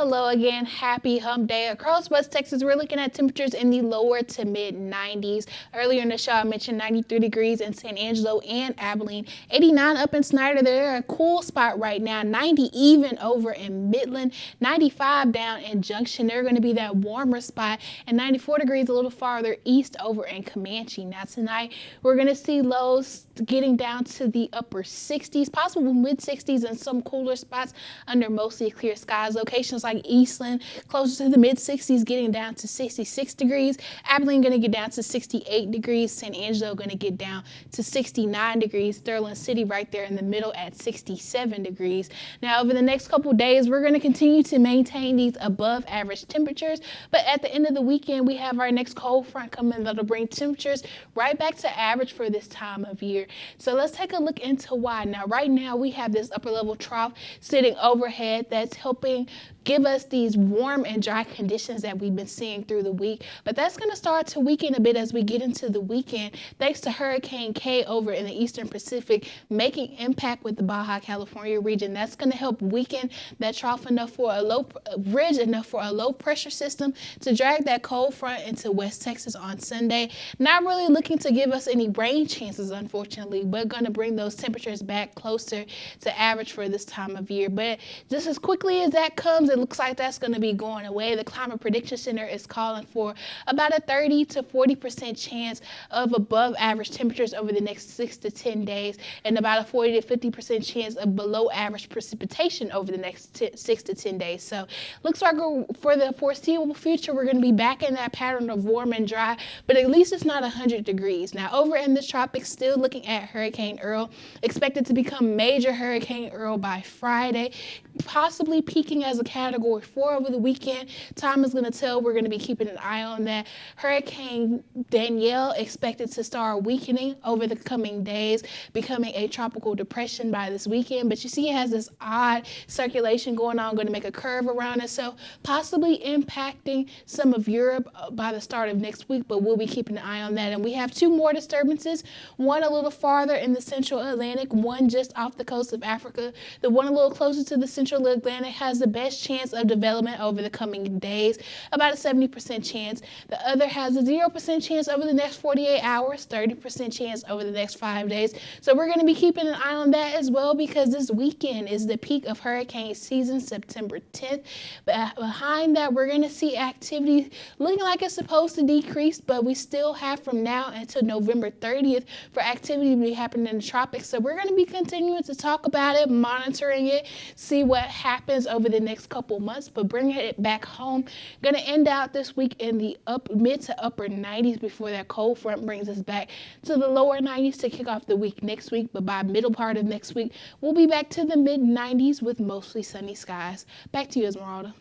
Hello again. Happy hump day. Across West Texas, we're looking at temperatures in the lower to mid 90s. Earlier in the show, I mentioned 93 degrees in San Angelo and Abilene. 89 up in Snyder. They're a cool spot right now. 90 even over in Midland. 95 down in Junction. They're going to be that warmer spot. And 94 degrees a little farther east over in Comanche. Now tonight, we're going to see lows getting down to the upper 60s, possible mid 60s in some cooler spots under mostly clear skies. Locations like Eastland, closer to the mid 60s, getting down to 66 degrees. Abilene going to get down to 68 degrees. San Angelo going to get down to 69 degrees. Sterling City right there in the middle at 67 degrees. Now over the next couple days, we're going to continue to maintain these above average temperatures. But at the end of the weekend, we have our next cold front coming that'll bring temperatures right back to average for this time of year. So let's take a look into why. Now, right now we have this upper level trough sitting overhead that's helping give us these warm and dry conditions that we've been seeing through the week. But that's going to start to weaken a bit as we get into the weekend, thanks to Hurricane K over in the Eastern Pacific making impact with the Baja California region. That's going to help weaken that trough enough for a low ridge enough for a low pressure system to drag that cold front into West Texas on Sunday. Not really looking to give us any rain chances, unfortunately. We're going to bring those temperatures back closer to average for this time of year. But just as quickly as that comes, it looks like that's going to be going away. The Climate Prediction Center is calling for about a 30 to 40% chance of above average temperatures over the next 6 to 10 days and about a 40 to 50% chance of below average precipitation over the next 6 to 10 days. So looks like for the foreseeable future, we're going to be back in that pattern of warm and dry, but at least it's not 100 degrees. Now over in the tropics, still looking at Hurricane Earl, expected to become major Hurricane Earl by Friday, possibly peaking as a Category 4 over the weekend. Time is going to tell. We're going to be keeping an eye on that. Hurricane Danielle expected to start weakening over the coming days, becoming a tropical depression by this weekend. But you see it has this odd circulation going on, going to make a curve around itself, possibly impacting some of Europe by the start of next week, but we'll be keeping an eye on that. And we have two more disturbances, one a little farther in the central Atlantic, one just off the coast of Africa. The one a little closer to the central Atlantic has the best chance of development over the coming days, about a 70% chance. The other has a 0% chance over the next 48 hours, 30% chance over the next 5 days. So we're going to be keeping an eye on that as well, because this weekend is the peak of hurricane season, September 10th. But behind that, we're going to see activity looking like it's supposed to decrease, but we still have from now until November 30th for activity to be happening in the tropics. So we're going to be continuing to talk about it, monitoring it, see what happens over the next couple months, but bringing it back home. Going to end out this week in the mid to upper 90s before that cold front brings us back to the lower 90s to kick off the week next week. But by middle part of next week, we'll be back to the mid 90s with mostly sunny skies. Back to you, Esmeralda.